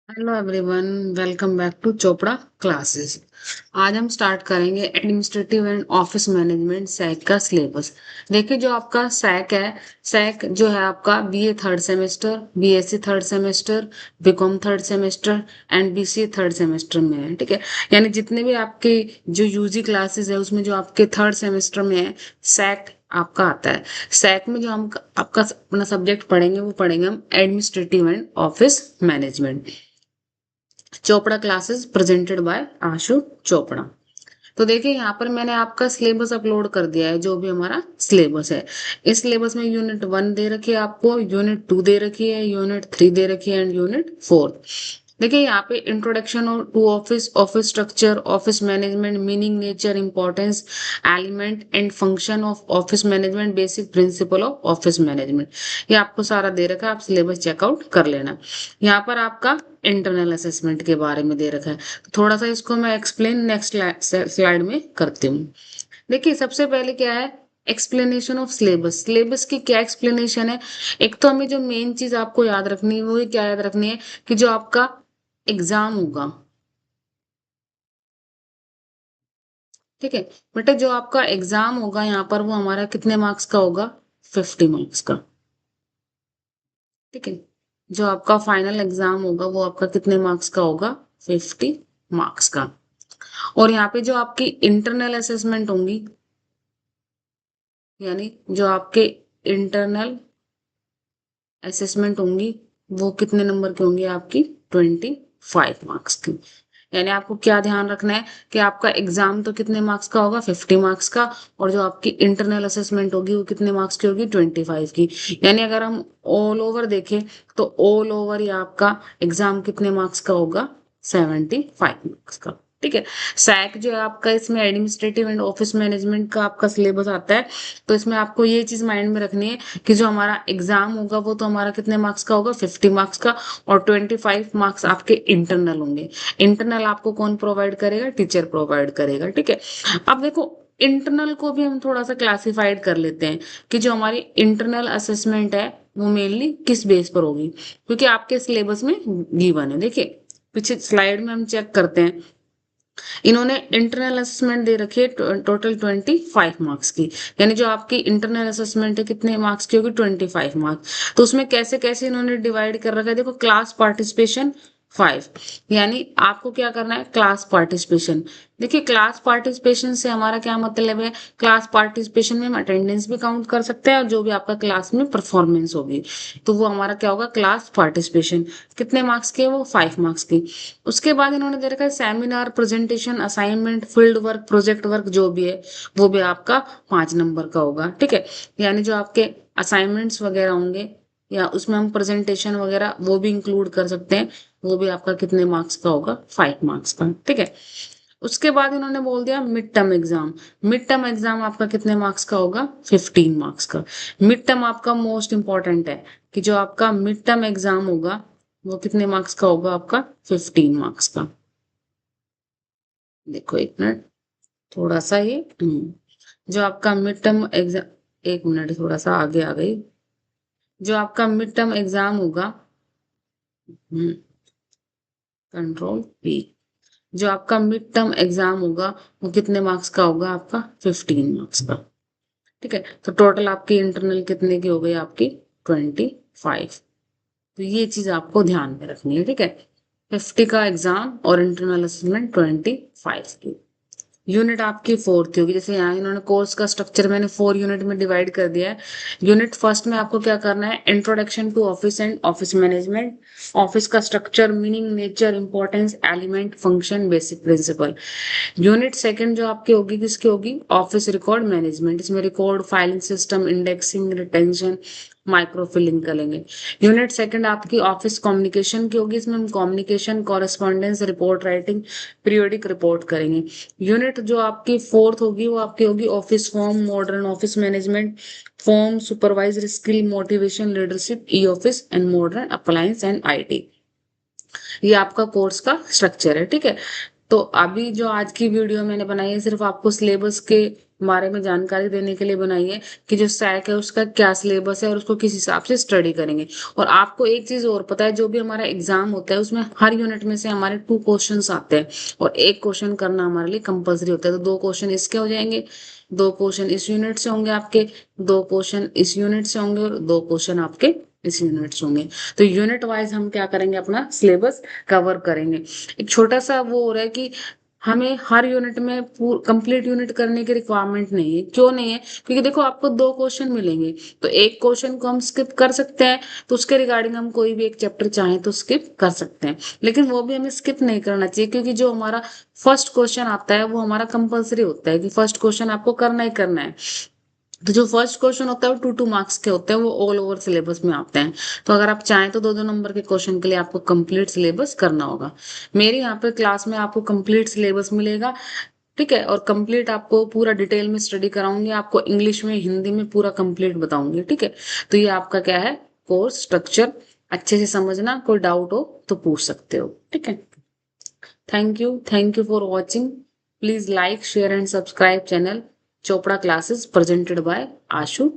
Hello everyone, welcome back to Chopra classes. आज हम start करेंगे administrative and office management sac का सिलेबस। देखिए, जो आपका सैक है, सैक जो है आपका BA third semester, BSc third semester, BCom third semester and BCA third semester में है। ठीक है, यानी जितने भी आपके जो यूजी क्लासेस है उसमें जो आपके थर्ड सेमेस्टर में है, सैक आपका आता है। सैक में जो हम आपका अपना सब्जेक्ट पढ़ेंगे वो पढ़ेंगे हम administrative and office management. Chopra classes presented by Ashu Chopra. तो देखिए, यहाँ पर मैंने आपका सिलेबस अपलोड कर दिया है, जो भी हमारा सिलेबस है। इस सिलेबस में यूनिट 1 दे रखी है, आपको यूनिट 2 दे रखी है, यूनिट 3 दे रखी है एंड यूनिट 4। देखिए, यहाँ पे introduction to office, office structure, office management, meaning, nature, importance, element and function of office management, basic principle of office management, ये आपको सारा दे रखा है। आप सिलेबस चेकआउट कर लेना। यहाँ पर आपका इंटरनल असेसमेंट के बारे में दे रखा है, तो थोड़ा सा इसको मैं एक्सप्लेन नेक्स्ट स्लाइड में करती हूँ। देखिए, सबसे पहले क्या है, एक्सप्लेनेशन ऑफ सिलेबस। सिलेबस की क्या एक्सप्लेनेशन है? एक तो हमें जो मेन चीज आपको याद रखनी है वो क्या याद रखनी है कि जो आपका एग्जाम होगा, ठीक है बेटा, जो आपका एग्जाम होगा यहाँ पर वो हमारा कितने मार्क्स का होगा? 50 मार्क्स का। ठीक है, जो आपका फाइनल एग्जाम होगा वो आपका कितने मार्क्स का होगा? 50 मार्क्स का। और यहाँ पे जो आपकी इंटरनल असेसमेंट होंगी, यानी जो आपके इंटरनल असेसमेंट होंगी वो कितने नंबर की होंगी? आपकी 25 मार्क्स की। यानी आपको क्या ध्यान रखना है कि आपका एग्जाम तो कितने मार्क्स का होगा? 50 मार्क्स का। और जो आपकी इंटरनल असेसमेंट होगी वो कितने मार्क्स की होगी? 25 की। यानी अगर हम ऑल ओवर देखें तो ऑल ओवर ये आपका एग्जाम कितने मार्क्स का होगा? 75 मार्क्स का। ठीक है, सैक जो है आपका, इसमें एडमिनिस्ट्रेटिव एंड ऑफिस मैनेजमेंट का आपका सिलेबस आता है। तो इसमें आपको ये चीज माइंड में रखनी है कि जो हमारा एग्जाम होगा वो तो हमारा कितने मार्क्स का होगा? 50 मार्क्स का। और 25 मार्क्स आपके इंटरनल होंगे। इंटरनल आपको कौन प्रोवाइड करेगा? टीचर प्रोवाइड करेगा। ठीक है, अब देखो, इंटरनल को भी हम थोड़ा सा क्लासिफाइड कर लेते हैं कि जो हमारी इंटरनल असेसमेंट है वो मेनली किस बेस पर होगी, क्योंकि आपके सिलेबस में गिवन है। देखिए, पीछे स्लाइड में हम चेक करते हैं, इन्होंने इंटरनल असेसमेंट दे रखी है टोटल 25 मार्क्स की। यानी जो आपकी इंटरनल असेसमेंट है कितने मार्क्स की होगी? 25 मार्क्स। तो उसमें कैसे कैसे इन्होंने डिवाइड कर रखा है, देखो, क्लास पार्टिसिपेशन 5। यानी आपको क्या करना है? Class participation. देखिए, क्लास पार्टिसिपेशन से हमारा क्या मतलब है? क्लास पार्टिसिपेशन में हम अटेंडेंस भी काउंट कर सकते हैं और जो भी आपका क्लास में परफॉर्मेंस होगी तो वो हमारा क्या होगा? Class participation. कितने मार्क्स की है वो? 5 मार्क्स की। उसके बाद इन्होंने दे रखा है seminar, presentation, assignment, field work, project work जो भी है वो भी आपका 5 नंबर का होगा। ठीक है, यानी जो आपके असाइनमेंट्स वगैरह होंगे या उसमें हम प्रेजेंटेशन वगैरह वो भी इंक्लूड कर सकते हैं, वो भी आपका कितने मार्क्स का होगा? 5 मार्क्स का। ठीक है, उसके बाद इन्होंने बोल दिया mid term exam. Mid term exam आपका कितने मार्क्स का होगा? 15 मार्क्स का। मिड टर्म आपका मोस्ट इंपॉर्टेंट है कि जो आपका मिड टर्म एग्जाम होगा वो कितने मार्क्स का होगा? आपका 15 मार्क्स का। देखो एक मिनट, थोड़ा सा ये जो आपका मिड टर्म एग्जाम, एक मिनट, थोड़ा सा आगे आ गई। जो आपका मिड टर्म एग्जाम होगा, कंट्रोल पी, जो आपका मिड टर्म एग्जाम होगा वो कितने मार्क्स का होगा? आपका 15 मार्क्स का। ठीक है, तो टोटल आपकी इंटरनल कितने की हो गई? आपकी 25। तो ये चीज आपको ध्यान में रखनी है। ठीक है, 50 का एग्जाम और इंटरनल असेसमेंट 25 की। यूनिट आपकी फोर्थ होगी। जैसे यहाँ इन्होंने कोर्स का स्ट्रक्चर मैंने 4 यूनिट में डिवाइड कर दिया है। यूनिट फर्स्ट में आपको क्या करना है? Introduction to office and office management, office का structure, meaning, nature, importance, element, function, basic principle. Unit second जो आपकी होगी किसकी होगी? Office record management. इसमें record, filing system, indexing, retention, microfilming करेंगे। यूनिट सेकंड आपकी ऑफिस कम्युनिकेशन की होगी। इसमें हम communication, correspondence, report writing, periodic report करेंगे। यूनिट जो आपकी फोर्थ होगी वो आपकी होगी office form, modern office management, form, supervisor skill, motivation, leadership, e office and modern appliance and IT. ये आपका कोर्स का स्ट्रक्चर है। ठीक है, तो अभी जो आज की वीडियो मैंने बनाई है सिर्फ आपको सिलेबस के बारे में जानकारी देने के लिए बनाई है कि जो सैक है उसका क्या सिलेबस है और उसको किस हिसाब से स्टडी करेंगे। और आपको एक चीज और पता है, जो भी हमारा एग्जाम होता है उसमें हर यूनिट में से हमारे 2 क्वेश्चंस आते हैं और एक क्वेश्चन करना हमारे लिए कंपलसरी होता है। तो 2 क्वेश्चन इसके हो जाएंगे, 2 क्वेश्चन इस यूनिट से होंगे आपके, 2 क्वेश्चन इस यूनिट से होंगे और 2 क्वेश्चन आपके इस यूनिट से होंगे। तो यूनिट वाइज हम क्या करेंगे, अपना सिलेबस कवर करेंगे। एक छोटा सा वो हो रहा है कि हमें हर यूनिट में कंप्लीट यूनिट करने की रिक्वायरमेंट नहीं है। क्यों नहीं है? क्योंकि देखो आपको 2 क्वेश्चन मिलेंगे, तो एक क्वेश्चन को हम स्किप कर सकते हैं, तो उसके रिगार्डिंग हम कोई भी एक चैप्टर चाहें तो स्किप कर सकते हैं। लेकिन वो भी हमें स्किप नहीं करना चाहिए, क्योंकि जो हमारा फर्स्ट क्वेश्चन आता है वो हमारा कंपलसरी होता है कि फर्स्ट क्वेश्चन आपको करना ही करना है। तो जो फर्स्ट क्वेश्चन होता है वो 2 मार्क्स के होते हैं, वो ऑल ओवर सिलेबस में आते हैं। तो अगर आप चाहें तो 2 नंबर के क्वेश्चन के लिए आपको कंप्लीट सिलेबस करना होगा। मेरी यहाँ पे क्लास में आपको कंप्लीट सिलेबस मिलेगा, ठीक है, और कंप्लीट आपको पूरा डिटेल में स्टडी कराऊंगी, आपको इंग्लिश में हिंदी में पूरा कंप्लीट बताऊंगी, ठीक है। तो ये आपका क्या है, कोर्स स्ट्रक्चर। अच्छे से समझना, कोई डाउट हो तो पूछ सकते हो, ठीक है। Thank you for watching. Please like, share and subscribe channel Chopra classes presented by Ashu.